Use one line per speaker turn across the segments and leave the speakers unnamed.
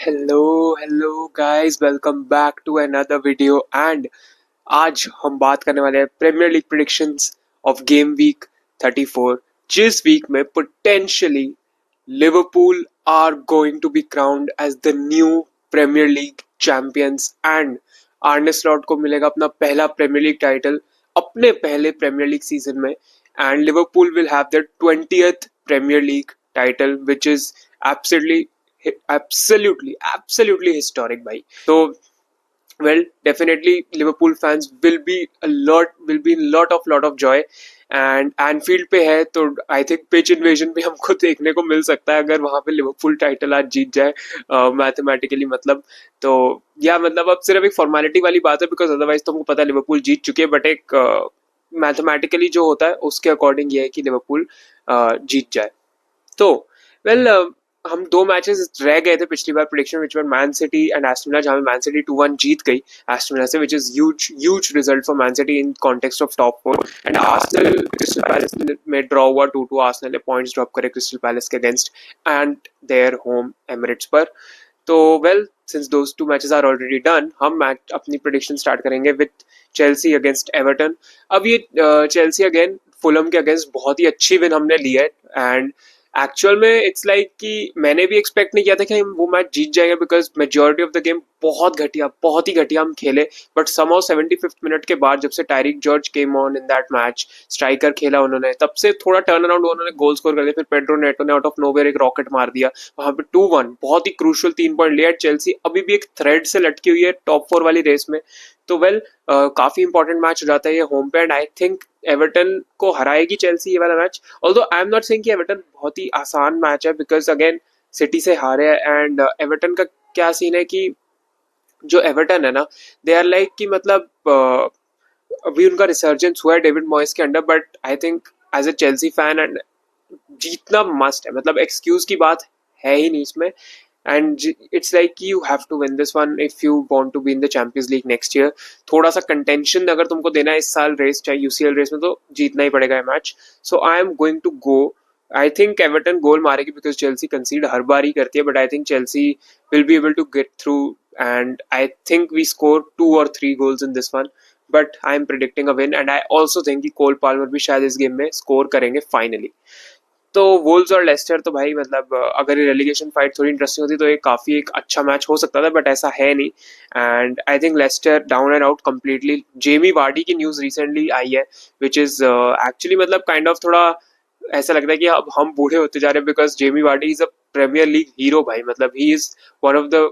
Hello guys, welcome back to another video. And आज हम बात करने वाले हैं Premier League predictions of game week 34, जिस वीक में potentially Liverpool are going to be crowned as the new Premier League champions and Arne Slot को मिलेगा अपना पहला प्रीमियर लीग टाइटल अपने पहले प्रीमियर लीग सीजन में। And Liverpool will have their 20th Premier League title which is absolutely absolutely historic भाई। तो well, definitely Liverpool fans will be in lot of joy। And Anfield पे है तो I think pitch invasion भी हमको देखने को मिल सकता है अगर वहां पे लिवरपूल टाइटल आज जीत जाए मैथमेटिकली। मतलब तो या मतलब अब सिर्फ एक फॉर्मेलिटी वाली बात है, बिकॉज अदरवाइज तो हमको पता है लिवरपूल जीत चुके हैं, बट एक मैथमेटिकली जो होता है उसके अकॉर्डिंग ये है कि लिवरपूल जीत जाए। तो वेल हम दो मैचेस रह गए थे पिछली बार prediction, which were Man City and Aston Villa, जहां मैन सिटी 2-1 जीत गई एस्टन विला से, which is huge result for Man City in context of top 4। And Arsenal Crystal Palace में ड्रॉ हुआ 2-2। आर्सेनल ने पॉइंट्स ड्रॉप करे Crystal Palace के against and their home Emirates पर। तो well, since those two matches are already done, हम match अपनी prediction start करेंगे विद चेल्सी अगेंस्ट एवर्टन। अब ये चेल्सी अगेन फुलम के अगेंस्ट बहुत ही अच्छी विन हमने ली है। एंड एक्चुअल में इट्स लाइक कि मैंने भी एक्सपेक्ट नहीं किया था कि हम वो मैच जीत जाएंगे, because majority of the game बहुत ही घटिया हम खेले। बट समहाउ 75th मिनट के बाद जब से Tyrick George came on in that match, striker खेला उन्होंने, तब से थोड़ा टर्न अराउंड, उन्होंने गोल स्कोर कर दिया। फिर पेड्रो नेटो ने आउट ऑफ नोवेयर एक रॉकेट मार दिया, वहां पे 2-1 बहुत ही क्रूशियल 3 पॉइंट लिया। चेल्सी अभी भी एक थ्रेड से लटकी हुई है टॉप 4 वाली रेस में। तो वेल, काफी इंपॉर्टेंट मैच हो जाता है ये होम पे, एंड आई थिंक एवर्टन को हराएगी चेल्सी ये वाला match. Although I am not saying कि एवर्टन बहुत ही आसान मैच है, बिकॉज अगेन सिटी से हारे हैं। एंड एवर्टन का क्या सीन है कि जो एवर्टन है ना, दे आर लाइक कि मतलब अभी उनका रिसर्जेंस हुआ है डेविड मॉयस के under, but I think as a Chelsea fan and जीतना मस्ट है, मतलब एक्सक्यूज की बात है ही नहीं इसमें। एंड इट्स लाइक कि you have to win this one if you want to be in the Champions League next year. थोड़ा सा कंटेंशन अगर तुमको देना है इस साल रेस, चाहे यूसीएल रेस में, तो जीतना ही पड़ेगा ये match. So I am going to go, I think Everton goal मारेगी, बिकॉज चेल्सी कंसीड हर बार ही करती है, but I think Chelsea will be able to get through and I think we score 2 or 3 goals in this one, but I am predicting a win. And I also think कि Cole Palmer भी शायद इस game में score करेंगे finally. तो वोल्स और Lester तो भाई मतलब अगर ये रेलीगेशन फाइट थोड़ी इंटरेस्टिंग होती तो ये काफी एक अच्छा मैच हो सकता था, बट ऐसा है नहीं। And I think Leicester down and out completely. Jamie Vardy की न्यूज रिसेंटली आई है, विच इज एक्चुअली मतलब काइंड ऑफ थोड़ा ऐसा लगता है कि अब हम बूढ़े होते जा रहे हैं, because Jamie Vardy is a Premier League hero भाई। मतलब he is one of the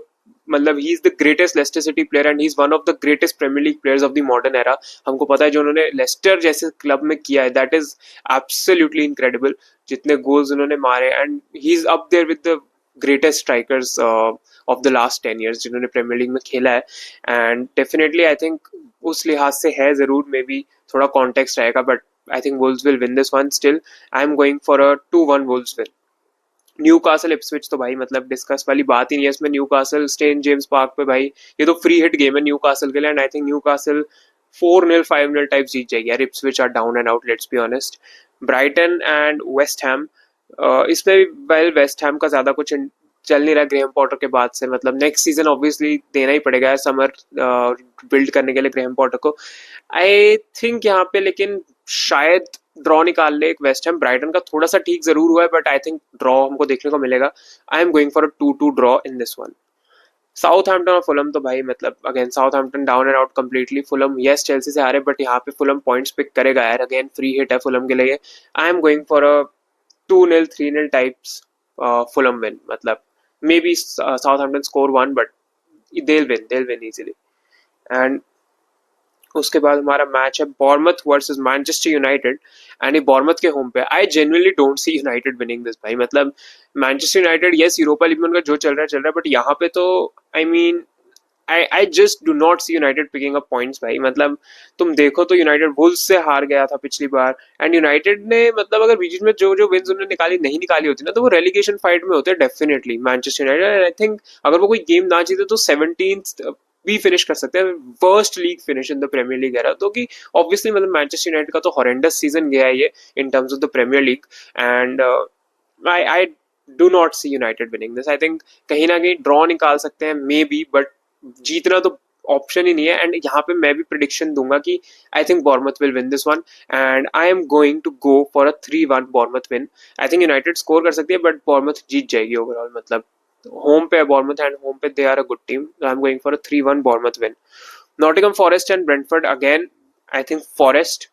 मतलब he is the greatest Leicester City player and he is one of the greatest Premier League players of the modern era. हमको पता है जो उन्होंने Lester जैसे club में किया है, दैट इज एब्सोल्युटली इनक्रेडिबल, जितने गोल्स उन्होंने मारे। And he is up there with the greatest strikers of the last 10 years जिन्होंने प्रीमियर लीग में खेला है। एंड डेफिनेटली आई थिंक उस लिहाज से है जरूर, मे बी थोड़ा कॉन्टेक्स्ट रहेगा, but I think Wolves will win this one still. I am going for a 2-1 Wolves win. New castle Ipswich तो भाई मतलब डिस्कस वाली बात ही नहीं है इसमें। Newcastle St James Park पे भाई, ये तो फ्री हिट गेम है न्यू कासल के लिए। And I think Newcastle 4-0 5-0 type जीत जाएगी यार। Ipswich are down and out, let's be honest. Brighton and West Ham, इसमें भी वेल वेस्ट हैम का ज्यादा कुछ चल नहीं रहा ग्रेहम पॉटर के बाद से। मतलब नेक्स्ट सीजन ऑब्वियसली देना ही पड़ेगा समर बिल्ड करने के लिए ग्रेहम पॉटर को, आई थिंक यहाँ पे। लेकिन शायद ड्रॉ निकाल ले एक वेस्ट हैम। ब्राइटन का थोड़ा सा ठीक जरूर हुआ है, बट आई थिंक ड्रॉ हमको देखने को मिलेगा। आई am going for a 2-2 draw in this one. Southampton और फुलम तो भाई मतलब again Southampton down and out completely. Fulham yes Chelsea से हारे, बट यहाँ पे फुलम पॉइंट्स पिक करेगा यार, अगेन फ्री हिट है फुलम के लिए। I am going for a 2-0 3-0 types Fulham win. मतलब maybe Southampton score 1, but they'll win easily। एंड उसके बाद हमारा मैच है Bournemouth versus Manchester United, and ये बॉर्मथ के होम पे। I genuinely don't see United winning this भाई। मतलब Manchester United yes Europa League में उनका जो चल रहा है, बट यहाँ पे तो I mean I just do not see United picking up points भाई। मतलब तुम देखो तो यूनाइटेड वुल्स से हार गया था पिछली बार, एंड यूनाइटेड ने मतलब अगर बीच में जो जो विन्स उन्होंने निकाली नहीं निकाली होती ना, तो वो रेलीगेशन फाइट में होते definitely Manchester United. I think अगर वो कोई गेम ना जीते तो 17th भी फिनिश कर सकते हैं, worst league finish in the Premier League era. तो कि ऑब्वियसली मतलब मैनचेस्टर यूनाइटेड का तो हॉरेंडस सीजन गया है ये in terms of the Premier League. And I do not see United winning this. I think कहीं ना कहीं ड्रॉ निकाल सकते हैं मे बी, बट जीतना तो ऑप्शन ही नहीं है। एंड यहाँ पे मैं भी प्रिडिक्शन दूंगा कि I think Bournemouth will win this one, and I am going to go for a 3-1 Bournemouth win. I think United score कर सकती है बट बॉर्मथ जीत जाएगी ओवरऑल। मतलब होम पे है बॉर्मथ एंड होम पे they are a good team, I am going for a 3-1 Bournemouth win. Nottingham Forest and Brentford, again I think Forest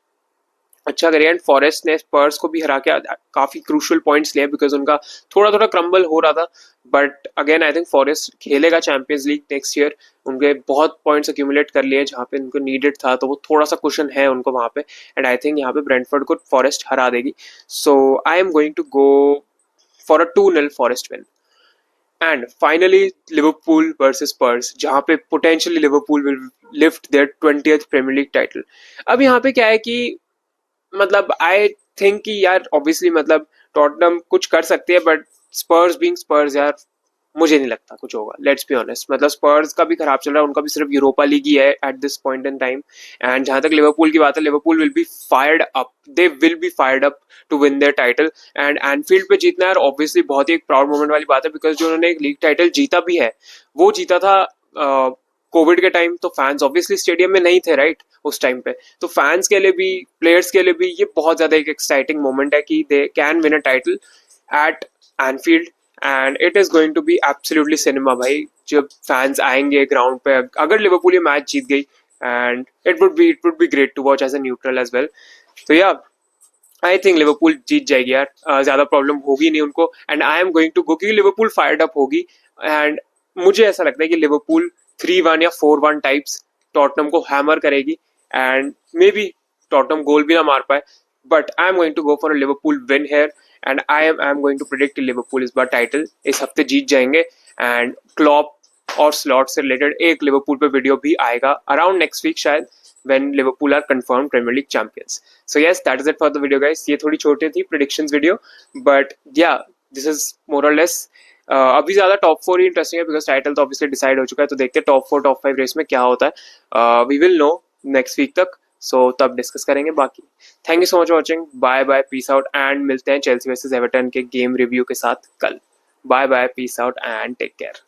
अच्छा करेगा, एंड फॉरेस्ट ने स्पर्स को भी हरा के काफी क्रूशियल पॉइंट्स लिए बिकॉज उनका थोड़ा थोड़ा क्रम्बल हो रहा था। But again I think forest खेलेगा चैंपियंस लीग नेक्स्ट ईयर। उनके बहुत पॉइंट्स अक्यूमुलेट कर लिए जहाँ पे उनको नीडेड था, तो वो थोड़ा सा क्वेश्चन है उनको वहाँ पे। एंड आई थिंक यहाँ पे ब्रेंटफोर्ड को फॉरेस्ट हरा देगी। So I am going to go for a 2-0 Forest win. And finally Liverpool versus Spurs, जहाँ पे potentially Liverpool will lift their 20th Premier League title. अब यहाँ पे क्या है कि मतलब आई थिंक कि यार ऑब्वियसली मतलब टॉटनहम कुछ कर सकती है, बट स्पर्स बीइंग स्पर्स यार मुझे नहीं लगता कुछ होगा। लेट्स बी ऑनेस्ट, मतलब स्पर्स का भी खराब चल रहा है, उनका भी सिर्फ यूरोपा लीग ही है at this point in time. And जहां तक लिवरपूल की बात है, Liverpool will be fired up, they will be fired up to win their title. And Anfield पे जीतना यार ऑब्वियसली बहुत ही एक प्राउड मोमेंट वाली बात है, बिकॉज जो उन्होंने एक लीग टाइटल जीता भी है वो जीता था कोविड के टाइम। तो फैंस ऑब्वियसली स्टेडियम में नहीं थे राइट उस टाइम पे, तो फैंस के लिए भी प्लेयर्स के लिए भी ये बहुत ज्यादा एक एक्साइटिंग मोमेंट है कि they can win a title at Anfield. And it is going to be absolutely cinema भाई, जब फैंस आएंगे ग्राउंड पे अगर लिवरपूल ये मैच जीत गई। And it would be great to watch as a neutral as well. तो yeah I think Liverpool जीत जाएगी यार, ज्यादा प्रॉब्लम होगी नहीं उनको। And I am going to go क्योंकि लिवरपूल फायर्ड अप होगी। एंड मुझे ऐसा लगता है कि लिवरपूल 3-1 या 4-1 टाइप्स टॉटनम को हैमर करेगी। And maybe Tottenham goal भी ना मार पाए, but I am going to go for a Liverpool win here. And I am going to predict Liverpool इस बार टाइटल इस हफ्ते जीत जाएंगे। एंड क्लॉप और स्लॉट से रिलेटेड एक लिवरपूल पे वीडियो भी आएगा अराउंड नेक्स्ट वीक शायद, when Liverpool are confirmed Premier League champions. So yes, that is it for the video guys. ये थोड़ी छोटी थी predictions video, but yeah, this is more or less अभी ज्यादा टॉप 4 ही इंटरेस्टिंग है बिकॉज टाइटल तो obviously decide हो चुका है। तो देखते हैं टॉप 4 टॉप 5 रेस में क्या होता है। We will know next week तक, सो तब डिस्कस करेंगे बाकी। Thank you so much for watching, bye bye, peace out, and मिलते हैं चेल्सी वर्सेस एवर्टन के गेम रिव्यू के साथ कल। Bye bye, peace out and take care.